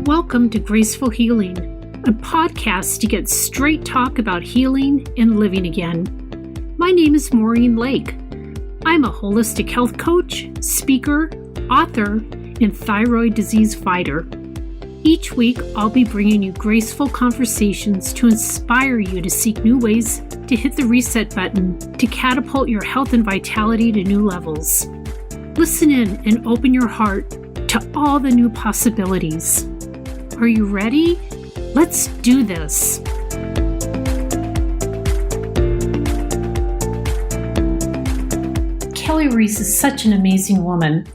Welcome to Graceful Healing, a podcast to get straight talk about healing and living again. My name is Maureen Lake. I'm a holistic health coach, speaker, author, and thyroid disease fighter. Each week, I'll be bringing you graceful conversations to inspire you to seek new ways to hit the reset button to catapult your health and vitality to new levels. Listen in and open your heart to all the new possibilities. Are you ready? Let's do this. Kelli Reese is such an amazing woman.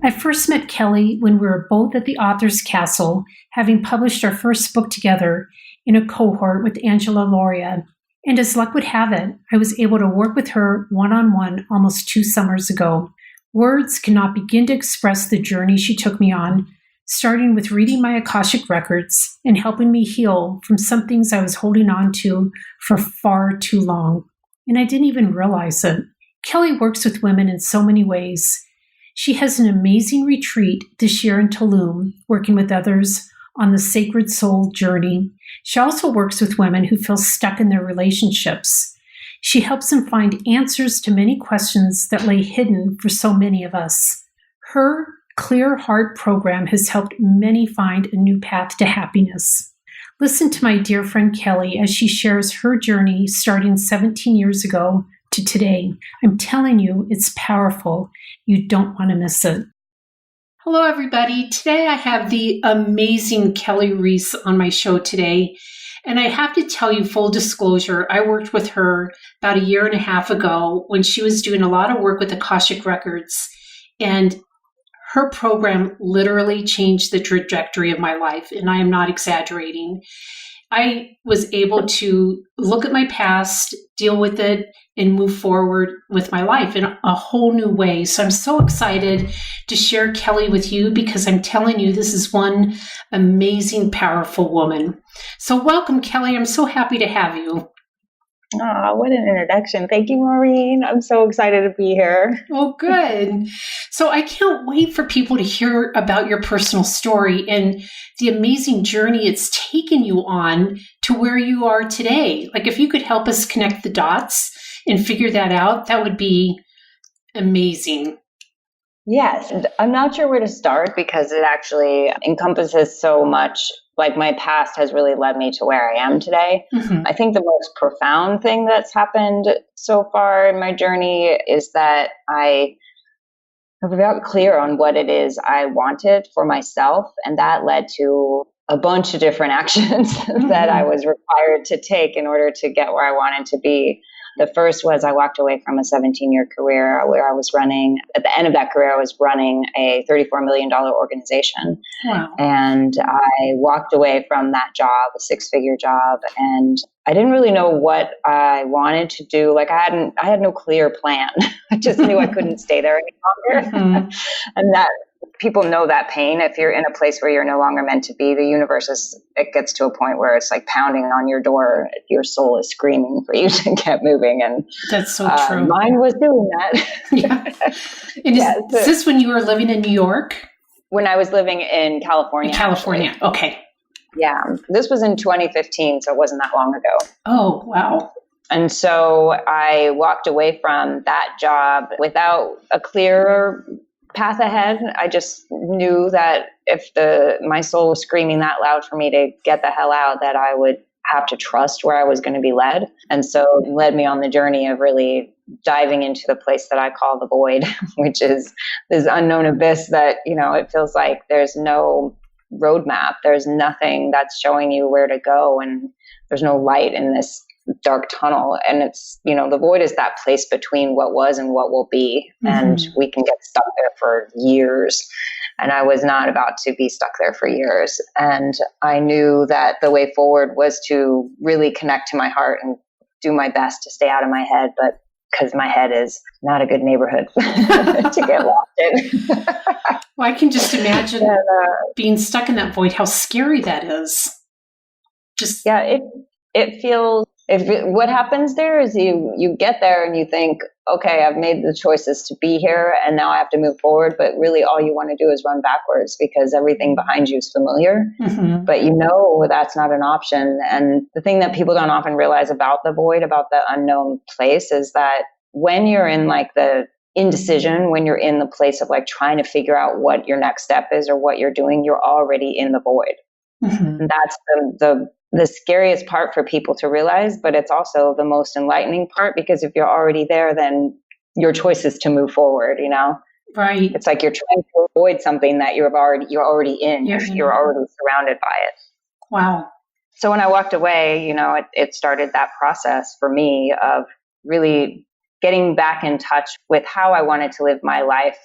I first met Kelli when we were both at the Author's Castle, having published our first book together in a cohort with Angela Lauria. And as luck would have it, I was able to work with her one-on-one almost 2 summers ago. Words cannot begin to express the journey she took me on, starting with reading my Akashic records and helping me heal from some things I was holding on to for far too long. And I didn't even realize it. Kelli works with women in so many ways. She has an amazing retreat this year in Tulum, working with others on the sacred soul journey. She also works with women who feel stuck in their relationships. She helps them find answers to many questions that lay hidden for so many of us. Her Clear Heart program has helped many find a new path to happiness. Listen to my dear friend Kelli as she shares her journey starting 17 years ago to today. I'm telling you, it's powerful. You don't want to miss it. Hello, everybody. Today I have the amazing Kelli Reese on my show today. And I have to tell you, full disclosure, I worked with her about 1.5 years ago when she was doing a lot of work with Akashic records. And her program literally changed the trajectory of my life, and I am not exaggerating. I was able to look at my past, deal with it, and move forward with my life in a whole new way. So I'm so excited to share Kelli with you because I'm telling you, this is one amazing, powerful woman. So welcome, Kelli. I'm so happy to have you. Oh, what an introduction. Thank you, Maureen. I'm so excited to be here. Oh, good. So I can't wait for people to hear about your personal story and the amazing journey it's taken you on to where you are today. Like if you could help us connect the dots and figure that out, that would be amazing. Yes. I'm not sure where to start because it actually encompasses so much. Like my past has really led me to where I am today. Mm-hmm. I think the most profound thing that's happened so far in my journey is that I have got clear on what it is I wanted for myself. And that led to a bunch of different actions mm-hmm. that I was required to take in order to get where I wanted to be. The first was I walked away from a 17-year career where I was running, at the end of that career, I was running a $34 million organization. Wow. And I walked away from that job, a 6-figure job, and I didn't really know what I wanted to do. Like I had no clear plan. I just knew I couldn't stay there any longer. Mm-hmm. And that people know that pain. If you're in a place where you're no longer meant to be, the universe it gets to a point where it's like pounding on your door. Your soul is screaming for you to get moving. And that's so true. Mine was doing that. Yeah. And is this when you were living in New York? When I was living in California. California. Actually. Okay. Yeah. This was in 2015, so it wasn't that long ago. Oh, wow. And so I walked away from that job without a clear path ahead. I just knew that if my soul was screaming that loud for me to get the hell out, that I would have to trust where I was going to be led. And so it led me on the journey of really diving into the place that I call the void, which is this unknown abyss that, it feels like there's no roadmap. There's nothing that's showing you where to go. And there's no light in this dark tunnel. And it's, the void is that place between what was and what will be. Mm-hmm. And we can get stuck there for years. And I was not about to be stuck there for years. And I knew that the way forward was to really connect to my heart and do my best to stay out of my head. But because my head is not a good neighborhood to get lost in. Well, I can just imagine being stuck in that void, how scary that is. Yeah, it feels What happens there is you get there and you think, okay, I've made the choices to be here and now I have to move forward. But really all you want to do is run backwards because everything behind you is familiar, but you know that's not an option. And the thing that people don't often realize about the void, about the unknown place, is that when you're in like the indecision, when you're in the place of like trying to figure out what your next step is or what you're doing, you're already in the void. And that's the scariest part for people to realize, but it's also the most enlightening part, because if you're already there, then your choice is to move forward, you know? Right. It's like you're trying to avoid something that you're already in. You're already surrounded by it. Wow. So when I walked away, you know, it started that process for me of really getting back in touch with how I wanted to live my life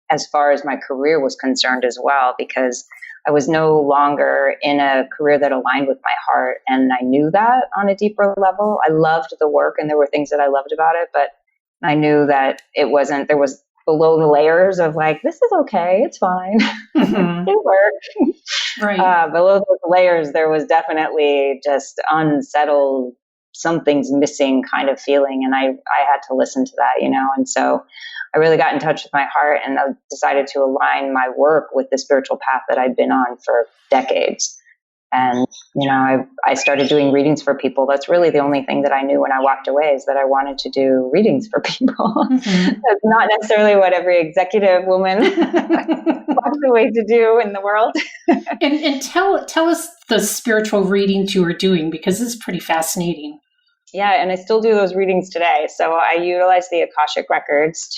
as far as my career was concerned as well, because I was no longer in a career that aligned with my heart. And I knew that on a deeper level. I loved the work and there were things that I loved about it, but I knew that there was below the layers of like, this is okay, it's fine, it worked. Right. Below those layers, there was definitely just unsettled, something's missing kind of feeling. And I had to listen to that, you know? And so I really got in touch with my heart and I decided to align my work with the spiritual path that I'd been on for decades. And, you know, I started doing readings for people. That's really the only thing that I knew when I walked away, is that I wanted to do readings for people. That's not necessarily what every executive woman walks away to do in the world. and tell us the spiritual readings you were doing, because it's pretty fascinating. Yeah, and I still do those readings today. So I utilize the Akashic records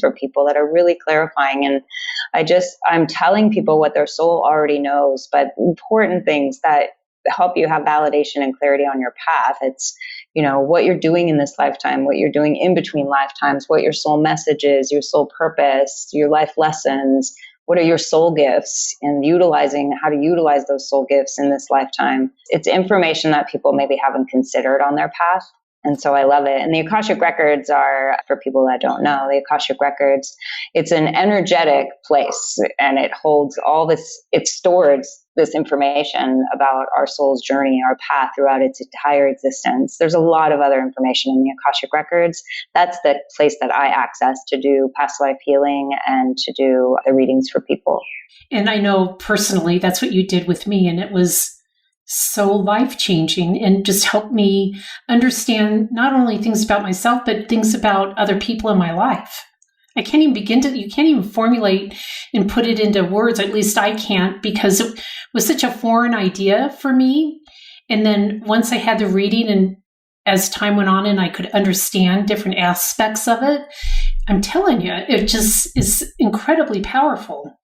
for people that are really clarifying. And I'm telling people what their soul already knows, but important things that help you have validation and clarity on your path. It's, you know, what you're doing in this lifetime, what you're doing in between lifetimes, what your soul message is, your soul purpose, your life lessons, what are your soul gifts, and how to utilize those soul gifts in this lifetime. It's information that people maybe haven't considered on their path. And so I love it. And the Akashic records are, for people that don't know, the Akashic records, it's an energetic place, and it holds all this, it stores this information about our soul's journey, our path throughout its entire existence. There's a lot of other information in the Akashic records. That's the place that I access to do past life healing and to do the readings for people. And I know personally that's what you did with me, and it was so life-changing and just helped me understand not only things about myself, but things about other people in my life. You can't even formulate and put it into words. At least I can't, because it was such a foreign idea for me. And then once I had the reading, and as time went on and I could understand different aspects of it, I'm telling you, it just is incredibly powerful.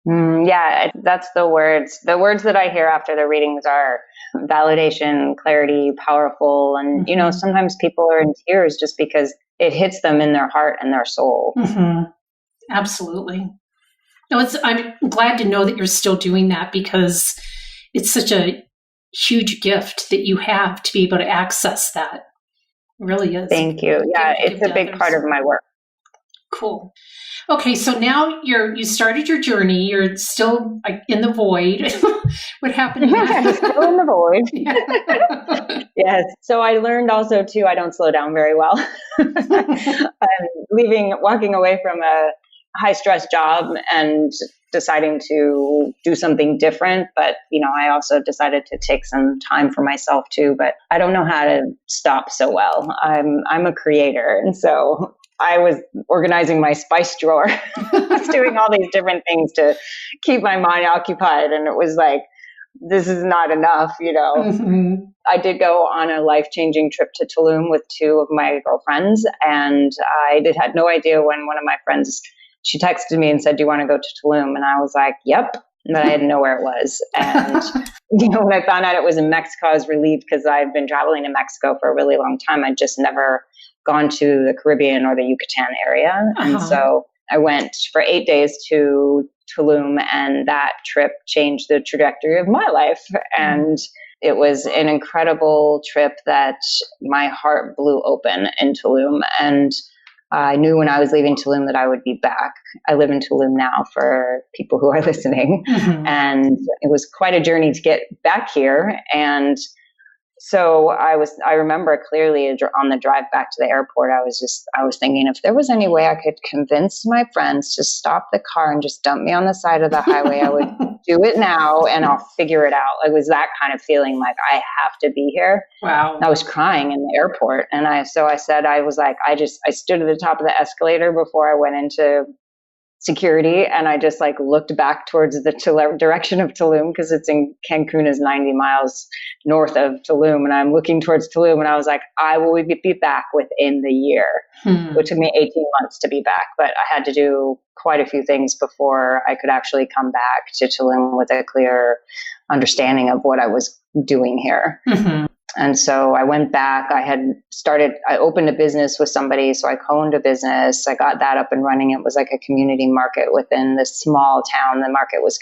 Yeah, that's the words. The words that I hear after the readings are validation, clarity, powerful. And, you know, sometimes people are in tears just because it hits them in their heart and their soul. Absolutely. No, I'm glad to know that you're still doing that, because it's such a huge gift that you have to be able to access that. It really is. Thank you. Yeah, it's a big part of my work. Cool. Okay, so now you started your journey. You're still in the void. What happened? I'm still in the void. Yeah. Yes. So I learned also too, I don't slow down very well. Walking away from a high stress job and deciding to do something different. But, you know, I also decided to take some time for myself too, but I don't know how to stop so well. I'm a creator. And so I was organizing my spice drawer. I was doing all these different things to keep my mind occupied. And it was like, this is not enough, you know. I did go on a life-changing trip to Tulum with two of my girlfriends. And I had no idea when one of my friends, she texted me and said, do you want to go to Tulum? And I was like, yep. But I didn't know where it was. And, you know, when I found out it was in Mexico, I was relieved, because I've been traveling to Mexico for a really long time. I'd just never gone to the Caribbean or the Yucatan area. And so I went for 8 days to Tulum, and that trip changed the trajectory of my life. And it was an incredible trip that my heart blew open in Tulum. And I knew when I was leaving Tulum that I would be back. I live in Tulum now, for people who are listening. And it was quite a journey to get back here. And So I remember clearly on the drive back to the airport, I was thinking, if there was any way I could convince my friends to stop the car and just dump me on the side of the highway, I would do it now and I'll figure it out. It was that kind of feeling like I have to be here. Wow. I was crying in the airport. And I stood at the top of the escalator before I went into security, and I just like looked back towards the direction of Tulum, because it's in Cancun is 90 miles north of Tulum, and I'm looking towards Tulum, and I was like, I will be back within the year. It took me 18 months to be back, but I had to do quite a few things before I could actually come back to Tulum with a clear understanding of what I was doing here. And so I went back. I opened a business with somebody. So I co-owned a business. I got that up and running. It was like a community market within this small town. The market was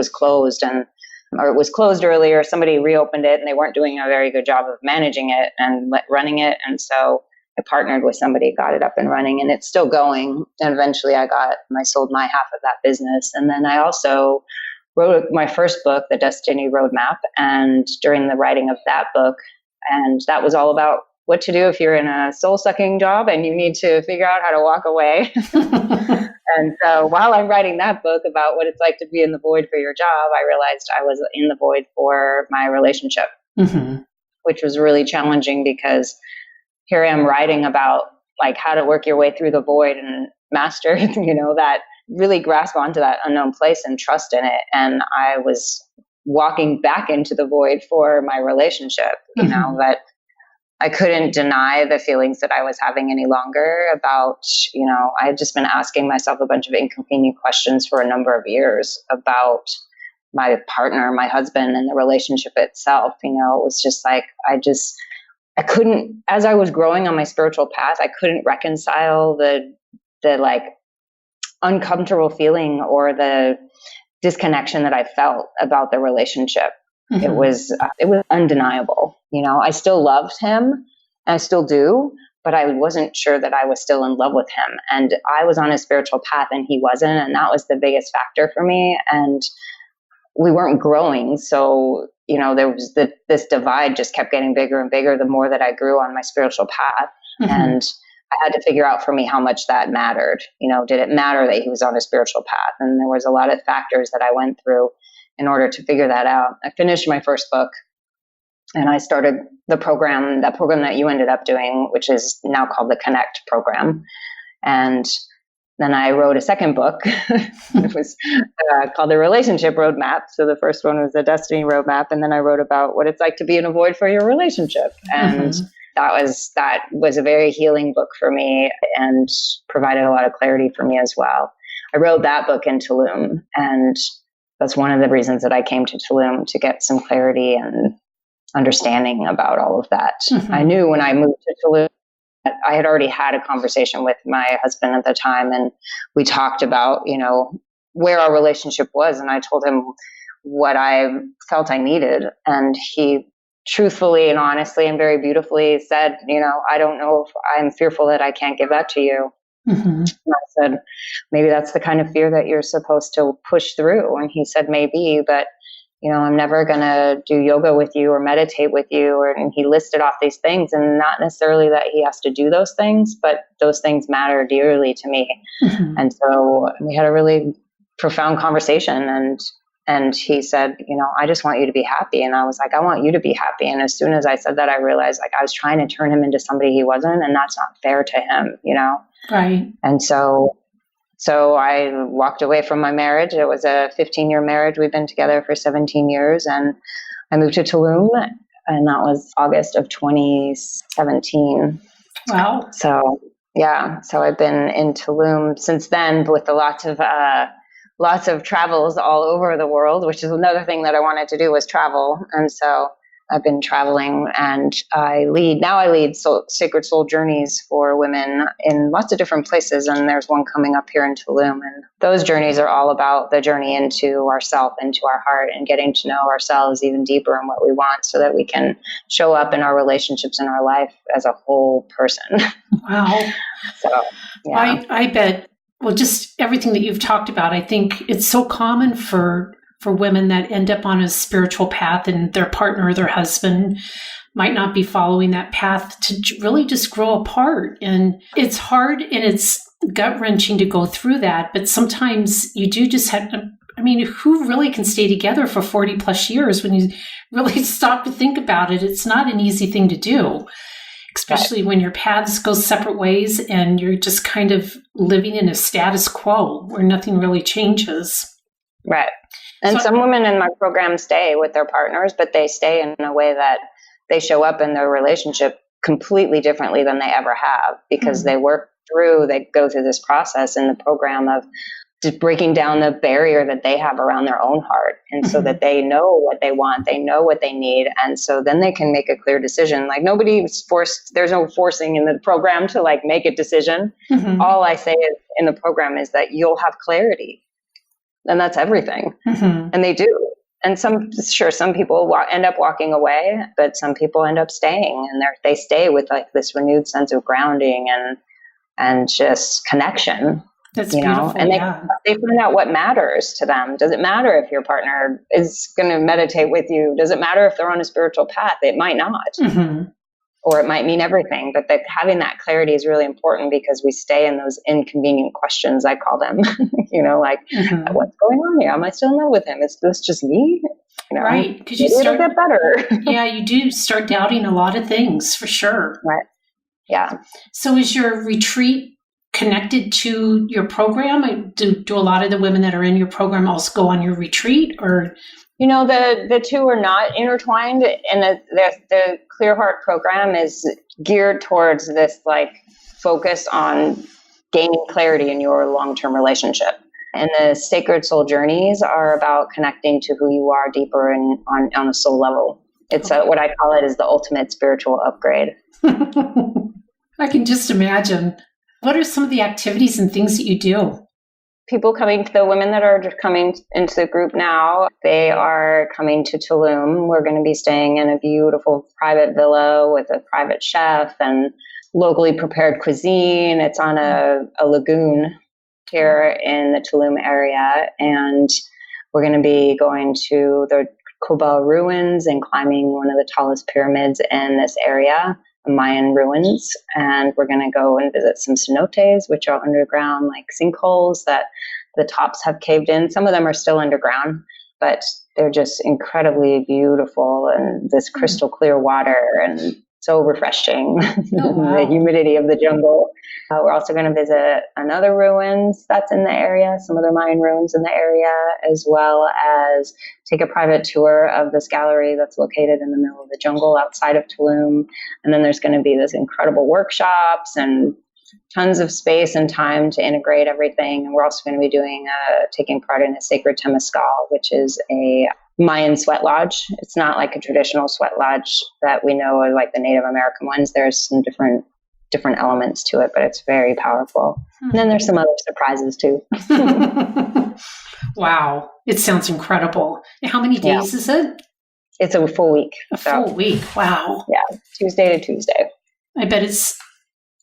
closed, or it was closed earlier. Somebody reopened it and they weren't doing a very good job of managing it and running it. And so I partnered with somebody, got it up and running, and it's still going. And eventually I sold my half of that business. And then I also wrote my first book, The Destiny Roadmap, and during the writing of that book, and that was all about what to do if you're in a soul-sucking job and you need to figure out how to walk away. And so while I'm writing that book about what it's like to be in the void for your job, I realized I was in the void for my relationship, which was really challenging, because here I am writing about like how to work your way through the void and master, that really grasp onto that unknown place and trust in it. And I was walking back into the void for my relationship, that I couldn't deny the feelings that I was having any longer about, I had just been asking myself a bunch of inconvenient questions for a number of years about my partner, my husband, and the relationship itself. It was just like, I couldn't, as I was growing on my spiritual path, I couldn't reconcile the like uncomfortable feeling or the disconnection that I felt about the relationship. It was undeniable. I still loved him, and I still do, but I wasn't sure that I was still in love with him. And I was on a spiritual path and he wasn't. And that was the biggest factor for me. And we weren't growing. So, there was this divide just kept getting bigger and bigger the more that I grew on my spiritual path. And I had to figure out for me how much that mattered. Did it matter that he was on a spiritual path? And there was a lot of factors that I went through in order to figure that out. I finished my first book, and I started that program that you ended up doing, which is now called the Connect program. And then I wrote a second book. It was called the Relationship Roadmap. So the first one was the Destiny Roadmap. And then I wrote about what it's like to be in a void for your relationship. And that was a very healing book for me and provided a lot of clarity for me as well. I wrote that book in Tulum, and that's one of the reasons that I came to Tulum, to get some clarity and understanding about all of that. I knew when I moved to Tulum, I had already had a conversation with my husband at the time, and we talked about, where our relationship was. And I told him what I felt I needed. And he truthfully and honestly and very beautifully said, I don't know if I'm fearful that I can't give that to you. And I said, maybe that's the kind of fear that you're supposed to push through. And he said, maybe, but I'm never going to do yoga with you or meditate with you. And he listed off these things, and not necessarily that he has to do those things, but those things matter dearly to me. And so we had a really profound conversation, and he said, I just want you to be happy. And I was like, I want you to be happy. And as soon as I said that, I realized like I was trying to turn him into somebody he wasn't, and that's not fair to him, Right. And so I walked away from my marriage. It was a 15-year marriage. We've been together for 17 years, and I moved to Tulum, and that was August of 2017. Wow. So I've been in Tulum since then, with lots of travels all over the world, which is another thing that I wanted to do, was travel. And so I've been traveling, and I lead sacred soul journeys for women in lots of different places. And there's one coming up here in Tulum. And those journeys are all about the journey into ourself, into our heart, and getting to know ourselves even deeper and what we want, so that we can show up in our relationships in our life as a whole person. Wow. So, yeah. I bet, well, just everything that you've talked about, I think it's so common for women that end up on a spiritual path, and their partner or their husband might not be following that path to really just grow apart. And it's hard and it's gut-wrenching to go through that. But sometimes you do just have to, I mean, who really can stay together for 40 plus years when you really stop to think about it? It's not an easy thing to do, especially when your paths go separate ways and you're just kind of living in a status quo where nothing really changes. Right. And some women in my program stay with their partners, but they stay in a way that they show up in their relationship completely differently than they ever have, because they go through this process in the program of just breaking down the barrier that they have around their own heart. And so that they know what they want, they know what they need. And so then they can make a clear decision. Like nobody's forced, there's no forcing in the program to like make a decision. All I say is, in the program is that you'll have clarity. And that's everything. And they do. And some people end up walking away, but some people end up staying, and they stay with like this renewed sense of grounding and just connection. That's beautiful. And they find out what matters to them. Does it matter if your partner is going to meditate with you? Does it matter if they're on a spiritual path? It might not. Or it might mean everything, but having that clarity is really important, because we stay in those inconvenient questions, I call them, what's going on here? Am I still in love with him? Is this just me? Right. Because you start to get better. Yeah, you do start doubting a lot of things for sure. Right. Yeah. So is your retreat connected to your program? Do a lot of the women that are in your program also go on your retreat, or? The two are not intertwined, and the Clear Heart program is geared towards this like focus on gaining clarity in your long-term relationship. And the Sacred Soul Journeys are about connecting to who you are deeper and on a soul level. It's what I call it is the ultimate spiritual upgrade. I can just imagine. What are some of the activities and things that you do? The women that are coming into the group now, they are coming to Tulum. We're going to be staying in a beautiful private villa with a private chef and locally prepared cuisine. It's on a lagoon here in the Tulum area. And we're going to be going to the Cobal ruins and climbing one of the tallest pyramids in this area, Mayan ruins. And we're going to go and visit some cenotes, which are underground, like sinkholes that the tops have caved in. Some of them are still underground, but they're just incredibly beautiful, and this crystal clear water, and so refreshing. Oh, wow. The humidity of the jungle. We're also going to visit another ruins that's in the area, some other Mayan ruins in the area, as well as take a private tour of this gallery that's located in the middle of the jungle outside of Tulum. And then there's going to be this incredible workshops and tons of space and time to integrate everything. And we're also going to be taking part in a sacred temazcal, which is a Mayan sweat lodge. It's not like a traditional sweat lodge that we know are like the Native American ones. There's some different elements to it, but it's very powerful. And then there's some other surprises too. Wow. It sounds incredible. How many days is it? It's a full week. Full week. Wow. Yeah. Tuesday to Tuesday. I bet it's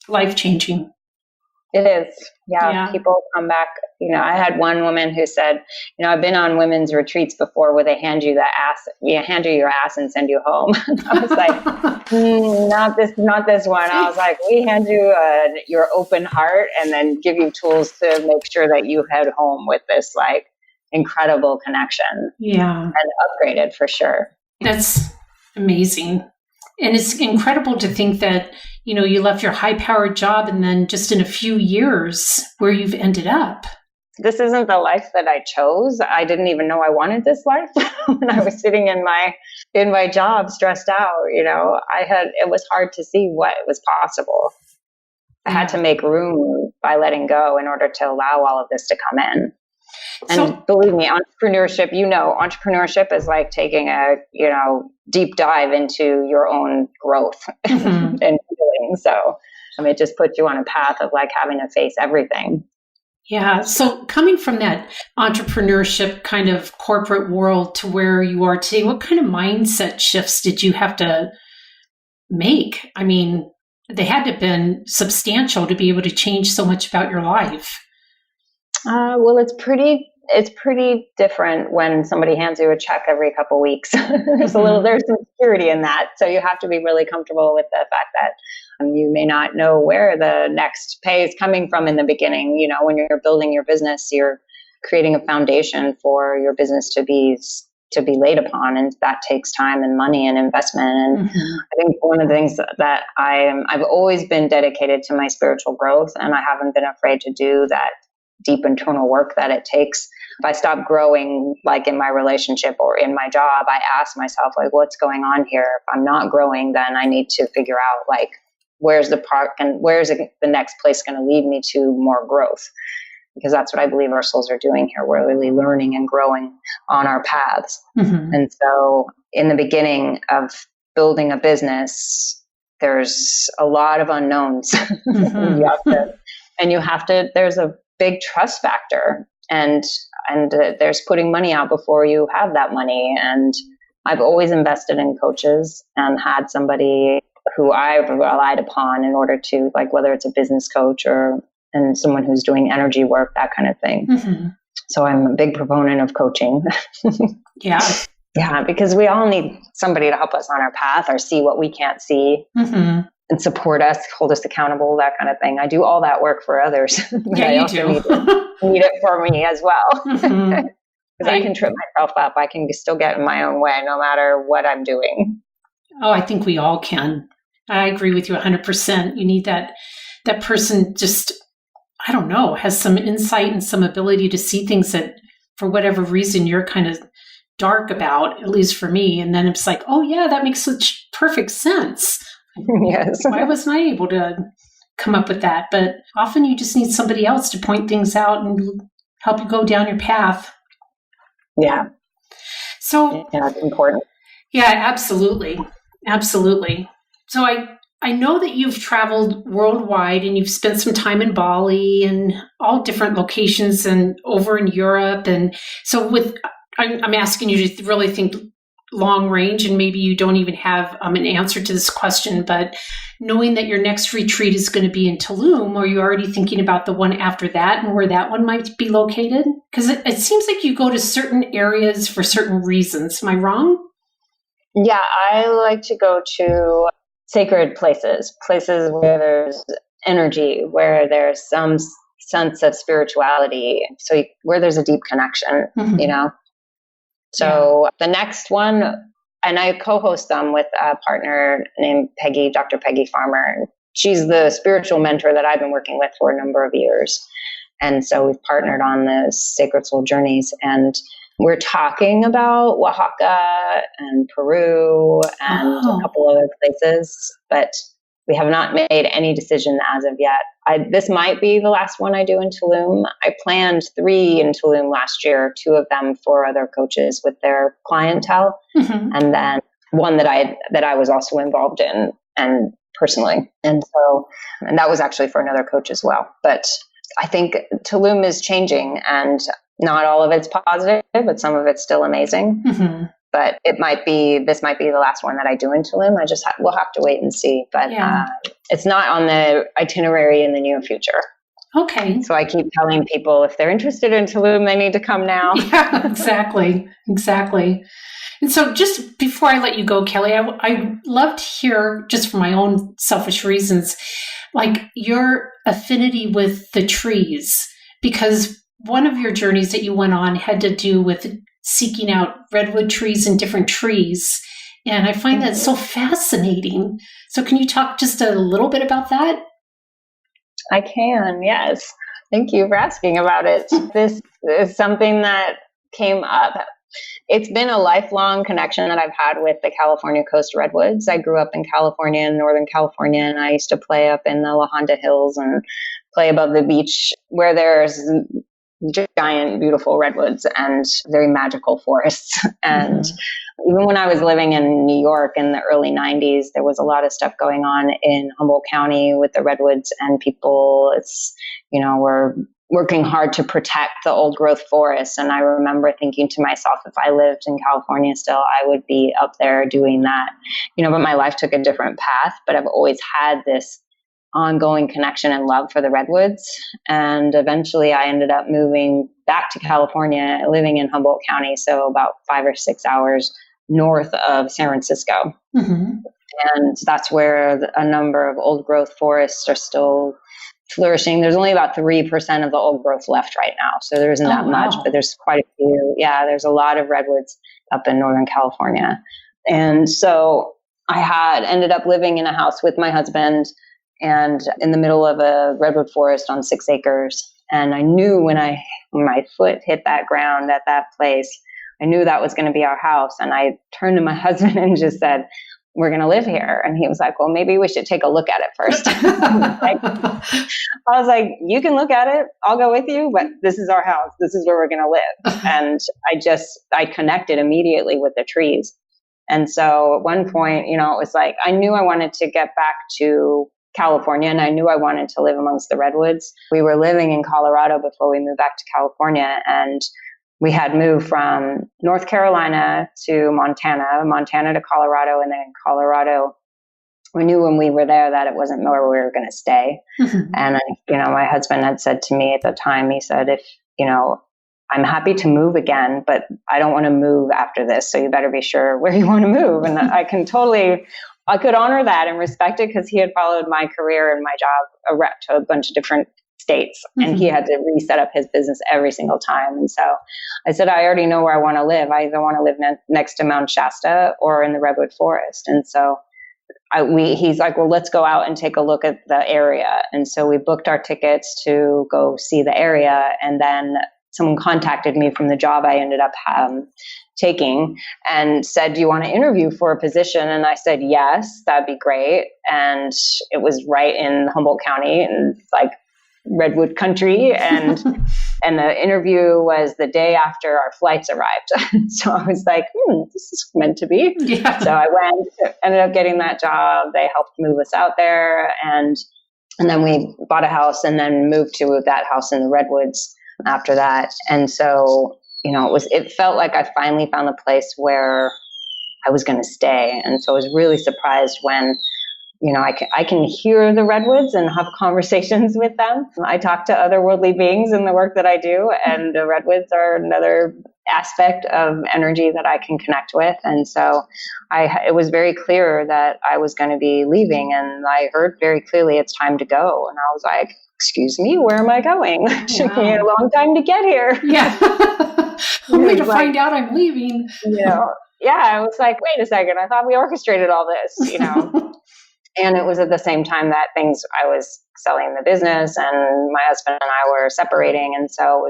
life-changing. It is. Yeah. People come back. I had one woman who said, I've been on women's retreats before where they hand you your ass and send you home. I was like, not this one. I was like, we hand you your open heart and then give you tools to make sure that you head home with this like incredible connection. Yeah. And upgraded for sure. That's amazing. And it's incredible to think that, you left your high-powered job and then just in a few years where you've ended up. This isn't the life that I chose. I didn't even know I wanted this life when I was sitting in my job stressed out. It was hard to see what was possible. I had to make room by letting go in order to allow all of this to come in. And believe me, entrepreneurship is like taking a, deep dive into your own growth and healing. So it just puts you on a path of like having to face everything. Yeah. So coming from that entrepreneurship kind of corporate world to where you are today, what kind of mindset shifts did you have to make? I mean, they had to have been substantial to be able to change so much about your life. Well, it's pretty it's pretty different when somebody hands you a check every couple weeks. There's some security in that. So you have to be really comfortable with the fact that you may not know where the next pay is coming from in the beginning. When you're building your business, you're creating a foundation for your business to be laid upon, and that takes time and money and investment. And I think one of the things that I've always been dedicated to my spiritual growth, and I haven't been afraid to do that deep internal work that it takes. If I stop growing, like in my relationship or in my job, I ask myself, like, what's going on here? If I'm not growing, then I need to figure out, like, where's the park and where's the next place going to lead me to more growth? Because that's what I believe our souls are doing here. We're really learning and growing on our paths. And so in the beginning of building a business, there's a lot of unknowns. There's a big trust factor, and there's putting money out before you have that money. And I've always invested in coaches and had somebody who I've relied upon in order to, like, whether it's a business coach and someone who's doing energy work, that kind of thing. So I'm a big proponent of coaching. Yeah, because we all need somebody to help us on our path or see what we can't see and support us, hold us accountable, that kind of thing. I do all that work for others. Yeah, I you also do. need it for me as well. Because I can trip myself up. I can still get in my own way no matter what I'm doing. Oh, I think we all can. I agree with you 100%. You need that person just, I don't know, has some insight and some ability to see things that for whatever reason you're kind of dark about, at least for me. And then it's like, oh yeah, that makes such perfect sense. Yes. Why wasn't I able to come up with that? But often you just need somebody else to point things out and help you go down your path. Yeah. So yeah, it's important. Yeah, absolutely. Absolutely. So I know that you've traveled worldwide and you've spent some time in Bali and all different locations and over in Europe. And so I'm asking you to really think long range, and maybe you don't even have an answer to this question, but knowing that your next retreat is going to be in Tulum, are you already thinking about the one after that and where that one might be located? Because it seems like you go to certain areas for certain reasons. Am I wrong? Yeah, I like to go to sacred places where there's energy, where there's some sense of spirituality, where there's a deep connection, So The next one, and I co-host them with a partner named Peggy, Dr. Peggy Farmer. She's the spiritual mentor that I've been working with for a number of years. And so we've partnered on the Sacred Soul Journeys, and we're talking about Oaxaca and Peru and a couple other places, but we have not made any decision as of yet. This might be the last one I do in Tulum. I planned 3 in Tulum last year, 2 of them for other coaches with their clientele, and then one that I was also involved in and personally. And that was actually for another coach as well. But I think Tulum is changing, and not all of it's positive, but some of it's still amazing. But this might be the last one that I do in Tulum. We'll have to wait and see. But it's not on the itinerary in the near future. Okay. So I keep telling people if they're interested in Tulum, they need to come now. Yeah, exactly. And so just before I let you go, Kelli, I love to hear, just for my own selfish reasons, like your affinity with the trees, because one of your journeys that you went on had to do with seeking out redwood trees and different trees. And I find that so fascinating. So can you talk just a little bit about that? I can, yes. Thank you for asking about it. This is something that came up. It's been a lifelong connection that I've had with the California coast redwoods. I grew up in California, in Northern California, and I used to play up in the La Honda Hills and play above the beach where there's giant, beautiful redwoods and very magical forests. And even when I was living in New York in the early 90s, there was a lot of stuff going on in Humboldt County with the redwoods, and people, were working hard to protect the old growth forests. And I remember thinking to myself, if I lived in California still, I would be up there doing that. But my life took a different path, but I've always had this ongoing connection and love for the redwoods. And eventually I ended up moving back to California, living in Humboldt County, so about 5 or 6 hours north of San Francisco. Mm-hmm. And that's where a number of old growth forests are still flourishing. There's only about 3% of the old growth left right now. So there isn't that much, but there's quite a few. Yeah, there's a lot of redwoods up in Northern California. And so I had ended up living in a house with my husband and in the middle of a redwood forest on 6 acres. And I knew when my foot hit that ground at that place, I knew that was going to be our house. And I turned to my husband and just said, we're going to live here. And he was like, well, maybe we should take a look at it first. I was like, you can look at it. I'll go with you, but this is our house. This is where we're going to live. And I connected immediately with the trees. And so at one point, it was like, I knew I wanted to get back to California and I knew I wanted to live amongst the redwoods. We were living in Colorado before we moved back to California, and we had moved from North Carolina to Montana to Colorado, and then Colorado, we knew when we were there that it wasn't where we were going to stay. Mm-hmm. And, my husband had said to me at the time, he said, if, I'm happy to move again, but I don't want to move after this. So you better be sure where you want to move. And I could honor that and respect it because he had followed my career and my job to a bunch of different states, and he had to reset up his business every single time. And so I said, I already know where I want to live. I either want to live next to Mount Shasta or in the redwood forest. And so he's like, well, let's go out and take a look at the area. And so we booked our tickets to go see the area. And then someone contacted me from the job I ended up taking and said, do you want to interview for a position? And I said, yes, that'd be great. And it was right in Humboldt County, and like redwood country, and the interview was the day after our flights arrived. So I was like, this is meant to be. Yeah. So I went, ended up getting that job. They helped move us out there, and then we bought a house and then moved to that house in the redwoods after that. And so it felt like I finally found a place where I was going to stay. And so I was really surprised when I can hear the redwoods and have conversations with them. I talk to otherworldly beings in the work that I do, and the redwoods are another aspect of energy that I can connect with. And so it was very clear that I was going to be leaving, and I heard very clearly it's time to go. And I was like, excuse me, where am I going? It took me a long time to get here. Yeah. Only to find out I'm leaving. Yeah, I was like, wait a second, I thought we orchestrated all this, And it was at the same time that I was selling the business, and my husband and I were separating. And so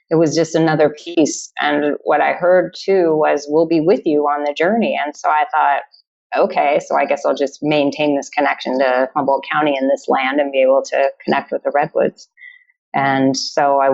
it was just another piece. And what I heard too was, we'll be with you on the journey. And so I thought, okay, so I guess I'll just maintain this connection to Humboldt County and this land and be able to connect with the redwoods. And so I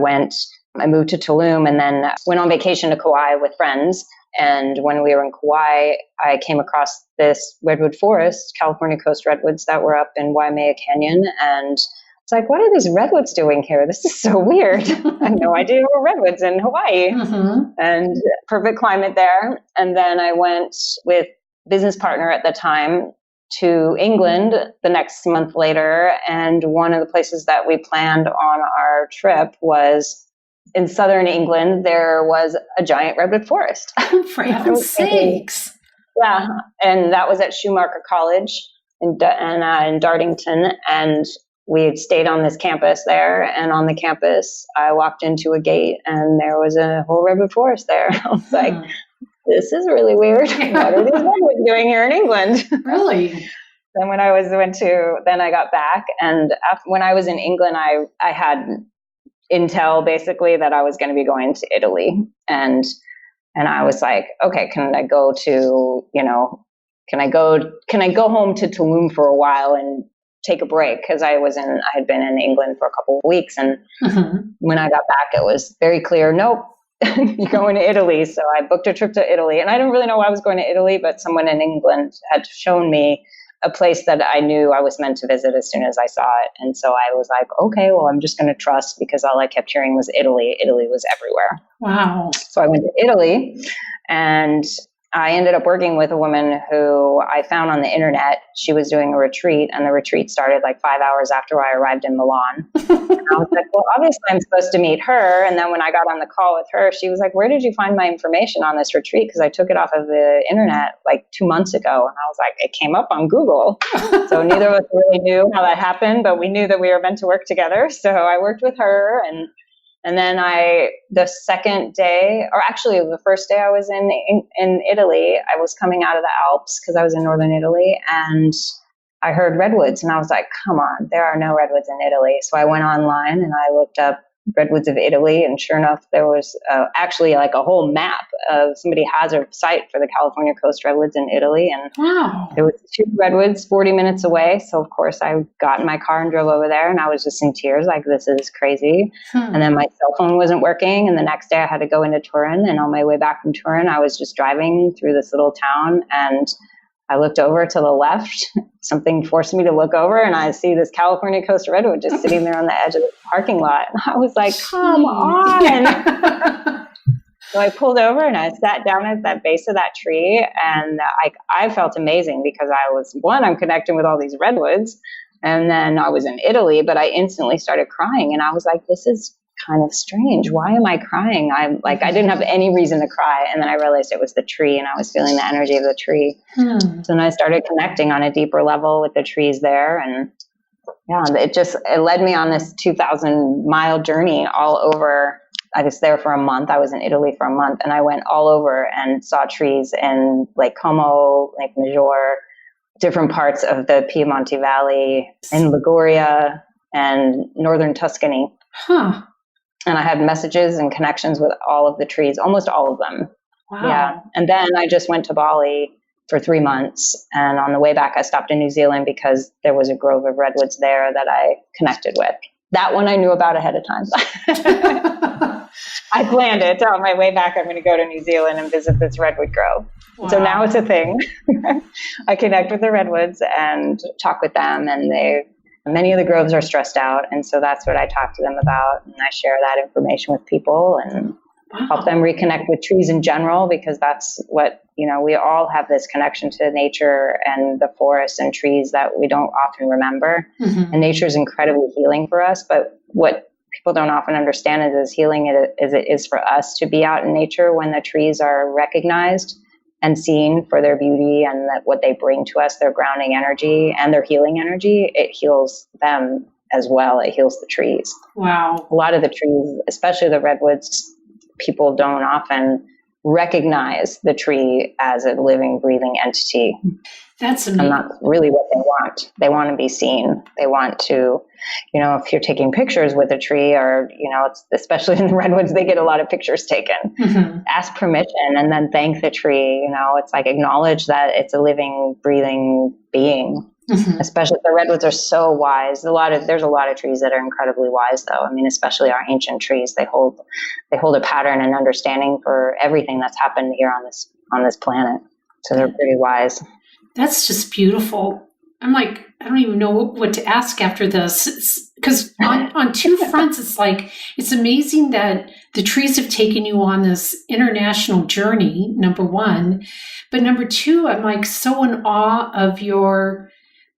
moved to Tulum and then went on vacation to Kauai with friends. And when we were in Kauai, I came across this redwood forest, California coast redwoods that were up in Waimea Canyon. And it's like, what are these redwoods doing here? This is so weird. I had no idea there were redwoods in Hawaii. Mm-hmm. And perfect climate there. And then I went with business partner at the time to England the next month later. And one of the places that we planned on our trip was in southern England. There was a giant redwood forest. For heaven's sakes. Yeah. And that was at Schumacher College in Dartington. And we had stayed on this campus there. And on the campus, I walked into a gate and there was a whole redwood forest there. I was like, this is really weird. What are these redwoods doing here in England? Really? Then then I got back. And when I was in England, I had intel basically that I was going to be going to Italy. And I was like, okay, can I go home to Tulum for a while and take a break? Because I had been in England for a couple of weeks. And when I got back, it was very clear, nope, you're going to Italy. So I booked a trip to Italy. And I didn't really know why I was going to Italy, but someone in England had shown me a place that I knew I was meant to visit as soon as I saw it. And so I was like, okay, well, I'm just going to trust, because all I kept hearing was Italy. Italy was everywhere. Wow. So I went to Italy, and I ended up working with a woman who I found on the internet. She was doing a retreat, and the retreat started like 5 hours after I arrived in Milan. And I was like, well, obviously I'm supposed to meet her. And then when I got on the call with her, she was like, where did you find my information on this retreat? Because I took it off of the internet like 2 months ago. And I was like, it came up on Google. So neither of us really knew how that happened, but we knew that we were meant to work together. So I worked with her, and then the second day, or actually the first day I was in Italy, I was coming out of the Alps because I was in northern Italy, and I heard redwoods, and I was like, come on, there are no redwoods in Italy. So I went online and I looked up redwoods of Italy, and sure enough, there was actually like a whole map of somebody has a site for the California coast redwoods in Italy, and wow. There was 2 redwoods 40 minutes away. So of course I got in my car and drove over there, and I was just in tears, like, this is crazy. And then my cell phone wasn't working, and the next day I had to go into Turin, and on my way back from Turin, I was just driving through this little town, and I looked over to the left. Something forced me to look over, and I see this California coast redwood just sitting there on the edge of the parking lot. And I was like, come on. Yeah. So I pulled over and I sat down at that base of that tree, and I felt amazing because I'm connecting with all these redwoods, and then I was in Italy, but I instantly started crying, and I was like, this is kind of strange. Why am I crying? I didn't have any reason to cry. And then I realized it was the tree, and I was feeling the energy of the tree. So then I started connecting on a deeper level with the trees there. And yeah, it led me on this 2,000-mile journey all over. I was there for a month. I was in Italy for a month, and I went all over and saw trees in Lake Como, Lake Maggiore, different parts of the Piemonte Valley, in Liguria, and northern Tuscany. And I had messages and connections with all of the trees, almost all of them. Wow. Yeah. And then I just went to Bali for 3 months. And on the way back, I stopped in New Zealand because there was a grove of redwoods there that I connected with. That one I knew about ahead of time. I planned it. On my way back, I'm going to go to New Zealand and visit this redwood grove. Wow. So now it's a thing. I connect with the redwoods and talk with them, and many of the groves are stressed out, and so that's what I talk to them about, and I share that information with people and help them reconnect with trees in general, because that's what, we all have this connection to nature and the forests and trees that we don't often remember. And nature is incredibly healing for us, but what people don't often understand is as healing as it is for us to be out in nature when the trees are recognized and seen for their beauty and what they bring to us, their grounding energy and their healing energy. It heals them as well. It heals the trees. Wow. A lot of the trees, especially the redwoods, people don't often recognize the tree as a living, breathing entity. That's amazing. And that's really what they want. They want to be seen. They want to, if you're taking pictures with a tree, or, it's, especially in the redwoods, they get a lot of pictures taken. Ask permission and then thank the tree. It's like acknowledge that it's a living, breathing being. Especially the redwoods are so wise. There's a lot of trees that are incredibly wise, though. I mean, especially our ancient trees, they hold a pattern and understanding for everything that's happened here on this planet. So they're pretty wise. That's just beautiful. I'm like, I don't even know what to ask after this. Because on two fronts, it's amazing that the trees have taken you on this international journey, number one. But number two, I'm like so in awe of your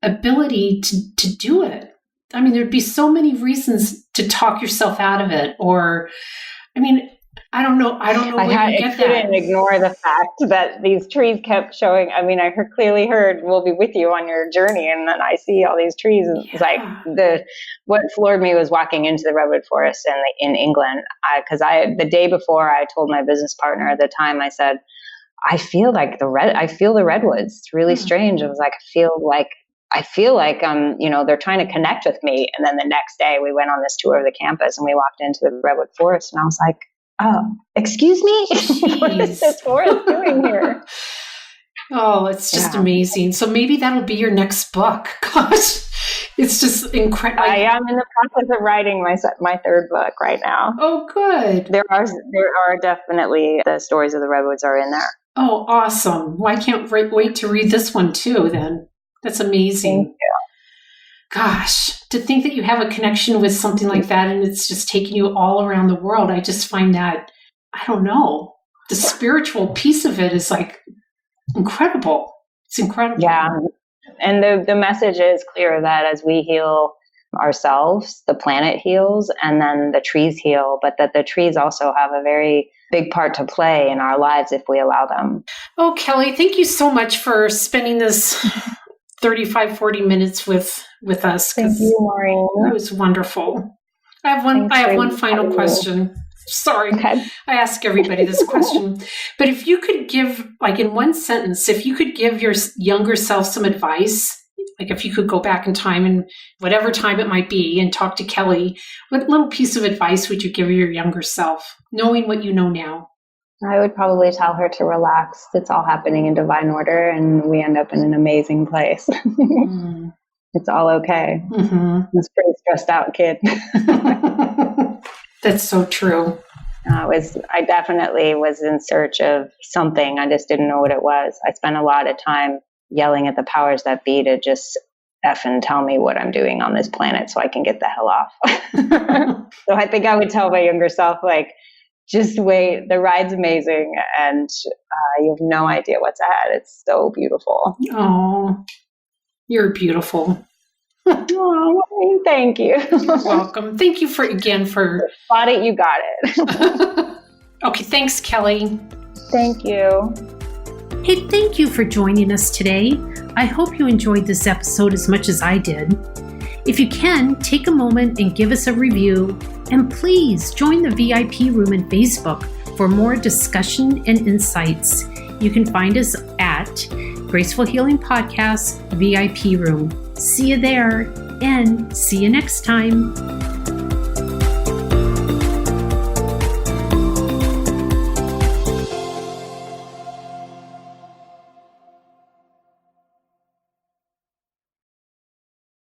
ability to do it. I mean, there'd be so many reasons to talk yourself out of it. Or, I mean, I don't know where you get that. I couldn't ignore the fact that these trees kept showing. I mean, I clearly heard we'll be with you on your journey, and then I see all these trees. And it's like what floored me was walking into the redwood forest in England, because the day before I told my business partner at the time, I said, I feel the redwoods. It's really strange. I was like, I feel like they're trying to connect with me. And then the next day we went on this tour of the campus and we walked into the redwood forest, and I was like, oh, excuse me? What is this forest doing here? Oh, it's just amazing. So maybe that'll be your next book. Gosh, it's just incredible. I am in the process of writing my third book right now. Oh, good. There are definitely the stories of the redwoods are in there. Oh, awesome. Well, I can't wait to read this one too then. That's amazing. Thank you. Gosh, to think that you have a connection with something like that and it's just taking you all around the world. I just find that, I don't know, the spiritual piece of it is like incredible. It's incredible. Yeah. And the message is clear that as we heal ourselves, the planet heals, and then the trees heal, but that the trees also have a very big part to play in our lives if we allow them. Oh, Kelli, thank you so much for spending this 35, 40 minutes with us. Thank you, Maureen. It was wonderful. I have one final question. Sorry. Okay. I ask everybody this question. But if you could give, like in one sentence, if you could give your younger self some advice, like if you could go back in time and whatever time it might be and talk to Kelli, what little piece of advice would you give your younger self, knowing what you know now? I would probably tell her to relax. It's all happening in divine order and we end up in an amazing place. It's all okay. Mm-hmm. It's a pretty stressed out kid. That's so true. I definitely was in search of something. I just didn't know what it was. I spent a lot of time yelling at the powers that be to just effing tell me what I'm doing on this planet so I can get the hell off. So I think I would tell my younger self, like, just wait. The ride's amazing and you have no idea what's ahead. It's so beautiful. Oh, you're beautiful. Oh, thank you. You're welcome. Thank you for. Got it. You got it. Okay. Thanks, Kelli. Thank you. Hey, thank you for joining us today. I hope you enjoyed this episode as much as I did. If you can, take a moment and give us a review. And please join the VIP room in Facebook for more discussion and insights. You can find us at Graceful Healing Podcast VIP room. See you there and see you next time.